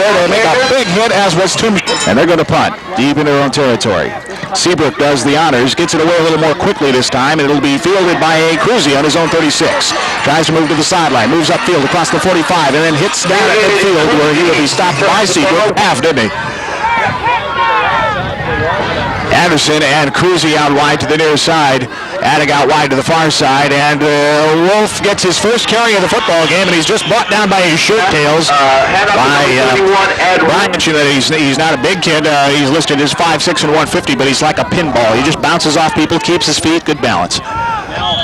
there to make a big hit, as was Tim. And they're going to punt deep into their own territory. Seabrook does the honors, gets it away a little more quickly this time, and it'll be fielded by a Cruzy on his own 36. Tries to move to the sideline, moves upfield across the 45, and then hits down at midfield where he will be stopped by Seabrook. Half, didn't he? Anderson and Cruzy out wide to the near side. Attig out wide to the far side, and Wolf gets his first carry of the football game, and he's just brought down by his shirt tails by Brian. Mentioned that he's not a big kid. He's listed as 5'6" and 150, but he's like a pinball. He just bounces off people, keeps his feet, good balance.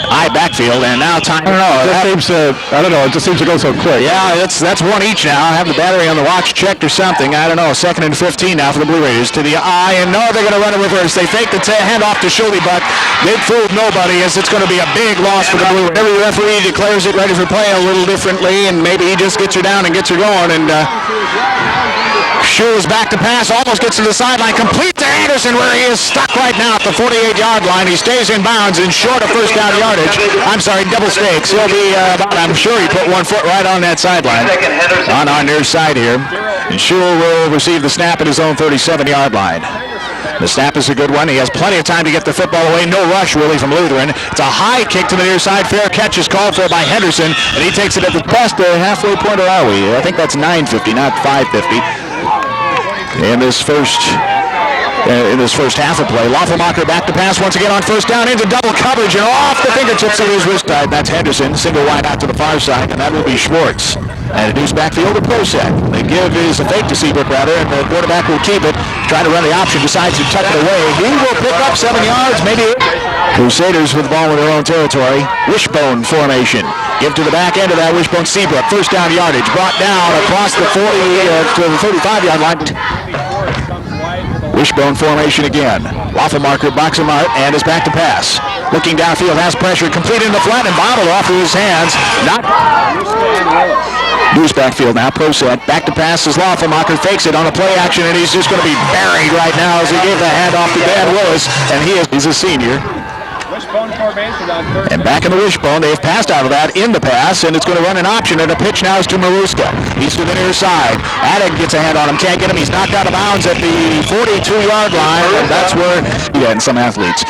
High backfield, and now time. I don't know. It just seems to go so quick. Yeah, that's one each now. Have the battery on the watch checked or something. I don't know. 2nd and 15 now for the Blue Raiders to the eye, and no, they're going to run a reverse. They fake the handoff to Schulte, but they've fooled nobody, as it's going to be a big loss for the Blue Raiders. Every referee declares it ready for play a little differently, and maybe he just gets her down and gets her going, and Schulte is back to pass, almost gets to the sideline, complete to Anderson, where he is stuck right now at the 48-yard line. He stays in bounds and short of first down yardage. I'm sorry, double stakes. He'll be I'm sure he put 1 foot right on that sideline on our near side here. And Schulte will receive the snap at his own 37-yard line. The snap is a good one. He has plenty of time to get the football away. No rush, really, from Lutheran. It's a high kick to the near side. Fair catch is called for by Henderson, and he takes it at the past the halfway point, or are we? I think that's 9:50, not 5:50. In this first half of play, Laufelmacher back to pass once again on first down into double coverage and off the fingertips of his wrist side. That's Henderson, single wide out to the far side, and that will be Schwartz. And a deuce backfield to Prosek. They give his fake to Seabrook, rather, and the quarterback will keep it. Trying to run the option, decides to tuck it away. He will pick up 7 yards, maybe. Crusaders with the ball in their own territory. Wishbone formation. Give to the back end of that wishbone. Seabrook, first down yardage, brought down across the 40 to the 35-yard line. Wishbone formation again. Laufelmacher box him out and is back to pass. Looking downfield, has pressure, complete in the flat and bobbled off of his hands. Deuce backfield now, Prosek. Back to pass as Laufelmacher fakes it on a play action, and he's just going to be buried right now as he gave the handoff to Dan Willis, and he's a senior. And back in the wishbone, they've passed out of that in the pass, and it's going to run an option, and the pitch now is to Maruska. He's to the near side. Attig gets a hand on him, can't get him. He's knocked out of bounds at the 42-yard line, and that's where he had some athletes.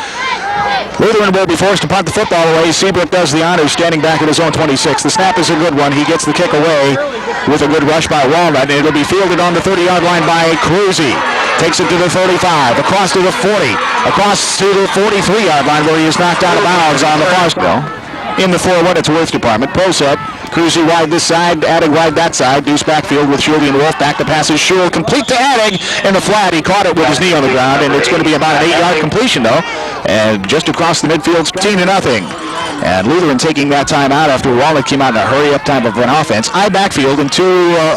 Lutheran will be forced to punt the football away. Seabrook does the honors, standing back at his own 26. The snap is a good one. He gets the kick away with a good rush by Walnut, and it'll be fielded on the 30-yard line by Cruzy. Takes it to the 35, across to the 40, across to the 43-yard line where he is knocked out of bounds on the far side. In the 4 what it's worth department. Prosek, Cruzy wide this side, Attig wide that side. Deuce backfield with Schulte and Wolf. Back to passes Schulte, complete to Attig in the flat. He caught it with his knee on the ground, and it's going to be about an 8-yard completion though. And just across the midfield, 15-0. And Lutheran taking that time out after Walnut came out in a hurry-up time of an offense. I backfield and 2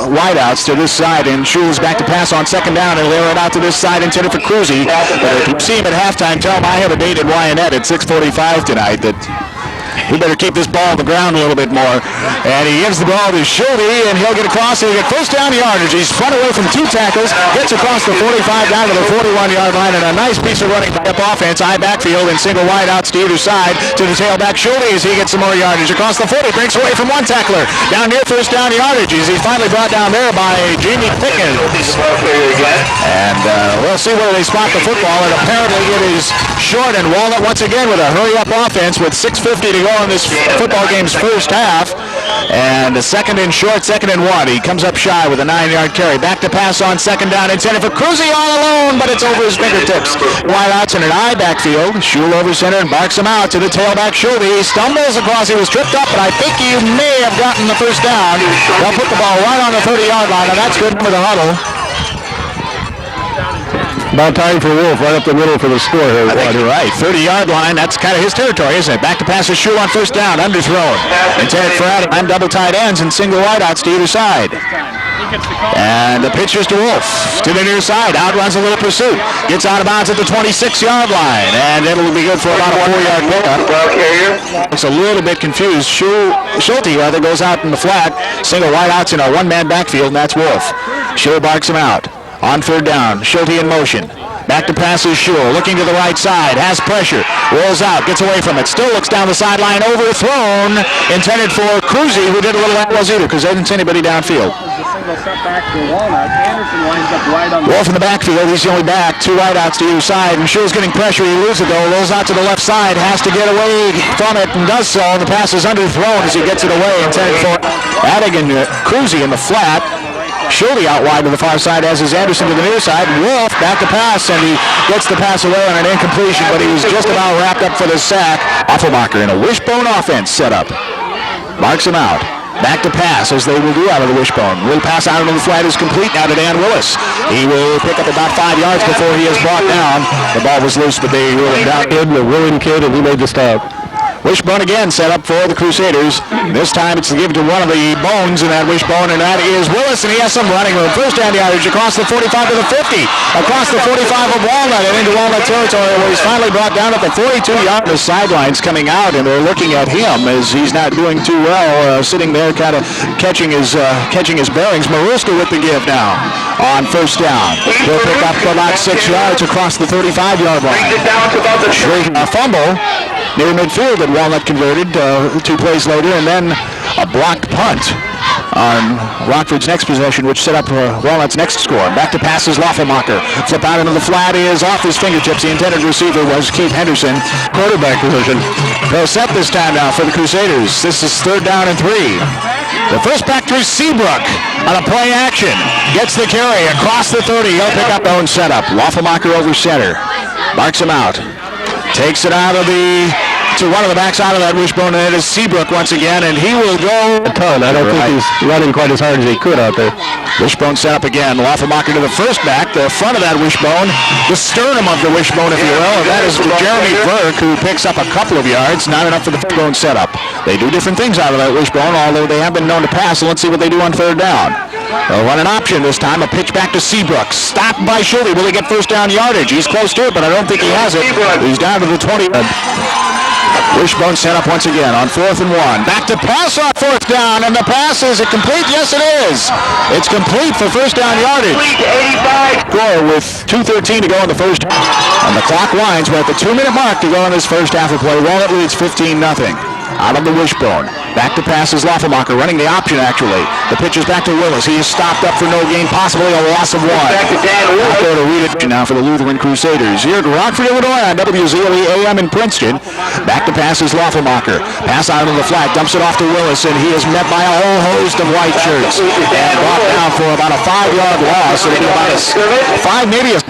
wideouts to this side, and Schulte's back to pass on second down and layer it out to this side intended for Cruzy. But if you see him at halftime, tell him I have a date at Wyanett at 6:45 tonight that we better keep this ball on the ground a little bit more. And he gives the ball to Schulte, and he'll get across. He'll get first down yardage. He's front away from 2 tackles, gets across the 45 down to the 41-yard line, and a nice piece of running back offense. High backfield and single wide outs to either side to the tailback Schulte as he gets some more yardage. Across the 40, breaks away from 1 tackler. Down near first down yardage. He's finally brought down there by Jamie Pickens. And we'll see where they spot the football, and apparently it is short, and Walnut once again with a hurry-up offense with 6:50 to go in this football game's first half. And a 2nd and short, 2nd and 1. He comes up shy with a 9-yard carry. Back to pass on second down, intended for Cruzy all alone, but it's over his fingertips. Wide outs in an I backfield. Schulte over center and barks him out to the tailback Schulte. He stumbles across. He was tripped up, but I think he may have gotten the first down. They'll put the ball right on the 30-yard line, and that's good for the huddle. About time for Wolf, right up the middle for the score here. I think you're right. 30-yard line, that's kind of his territory, isn't it? Back to pass to Schulte on first down, underthrown. Intended for Attig. I'm double tight ends and single wideouts to either side. And the pitch is to Wolf. To the near side, outruns a little pursuit. Gets out of bounds at the 26-yard line, and it'll be good for about a 4-yard pickup. It's a little bit confused. Schulte rather goes out in the flat. Single wideouts in a 1-man backfield, and that's Wolf. Schulte barks him out. On third down, Schulte in motion. Back to pass is Shule, looking to the right side, has pressure, rolls out, gets away from it, still looks down the sideline, overthrown, intended for Cruzy, who did a little that was either, because they didn't see anybody downfield. Wolf in the backfield, he's the only back, two wideouts to either side, and Shule's getting pressure, he loses it though, rolls out to the left side, has to get away from it, and does so, and the pass is underthrown as he gets it away, intended for Addig and Cruzy in the flat. Schulde out wide to the far side, as is Anderson to the near side. Wolf back to pass, and he gets the pass away on an incompletion, but he was just about wrapped up for the sack. Offelmacher in a wishbone offense set up. Marks him out. Back to pass, as they will do out of the wishbone. Little pass out into the flat is complete now to Dan Willis. He will pick up about 5 yards before he is brought down. The ball was loose, but they ruled him down. A willing kid, and he made the stop. Wishbone again set up for the Crusaders. This time it's given to one of the bones in that wishbone, and that is Willis, and he has some running room. First down yardage across the 45 to the 50, across the 45 of Walnut and into Walnut territory, where he's finally brought down at the 42-yard. The sidelines coming out, and they're looking at him as he's not doing too well, sitting there kind of catching his bearings. Maruska with the give now on first down. He'll pick up about 6 yards across the 35-yard line. A fumble near midfield that Walnut converted 2 plays later, and then a blocked punt on Rockford's next possession, which set up Walnut's next score. Back to passes Loffelmacher. Flip out into the flat is off his fingertips. The intended receiver was Keith Henderson. Quarterback position. They'll set this time now for the Crusaders. This is 3rd down and 3. The first back through Seabrook on a play action. Gets the carry across the 30. He'll pick up own setup. Loffelmacher over center. Marks him out. Takes it out of to one of the backs out of that wishbone, and it is Seabrook once again, and he will go a ton. I don't think he's running quite as hard as he could out there. Wishbone set up again. Loffelmacher to the first back, the front of that wishbone, the sternum of the wishbone, if you will, and that is Jeremy Burke, who picks up a couple of yards, not enough for the wishbone setup. They do different things out of that wishbone, although they have been known to pass, so let's see what they do on 3rd down. They'll run an option this time, a pitch back to Seabrook. Stopped by Schulde. Will he get first down yardage? He's close to it, but I don't think he has it. He's down to the 20. Wishbone set up once again on 4th and 1. Back to pass on 4th down, and the pass is it complete? Yes, it is. It's complete for first down yardage. Score with 2:13 to go in the first half. And the clock winds. We're at the 2-minute mark to go in this first half of play. Walnut leads 15-0. Out of the wishbone. Back to pass is Loffelmacher, running the option actually. The pitch is back to Willis. He is stopped up for no gain, possibly a loss of 1. Back there to read it now for the Lutheran Crusaders. Here at Rockford, Illinois on WZLE AM in Princeton. Back to pass is Loffelmacher. Pass out of the flat, dumps it off to Willis, and he is met by a whole host of white shirts. And brought down for about a 5-yard loss. It'll be about a 5, maybe a...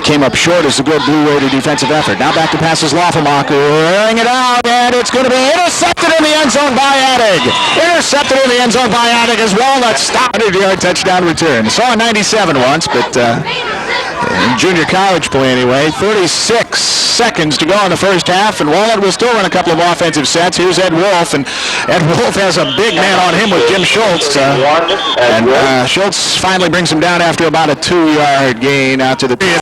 Came up short as a good Blue Raider defensive effort. Now back to passes Loffelmacher, wearing it out, and it's going to be intercepted in the end zone by Addig. Intercepted in the end zone by Addig as Walnut stopped. 100-yard touchdown return. Saw a 97 once, but in junior college play anyway. 36 seconds to go in the first half, and Walnut will still run a couple of offensive sets. Here's Ed Wolf, and Ed Wolf has a big man on him with Jim Schultz. And Schultz finally brings him down after about a 2-yard gain out to the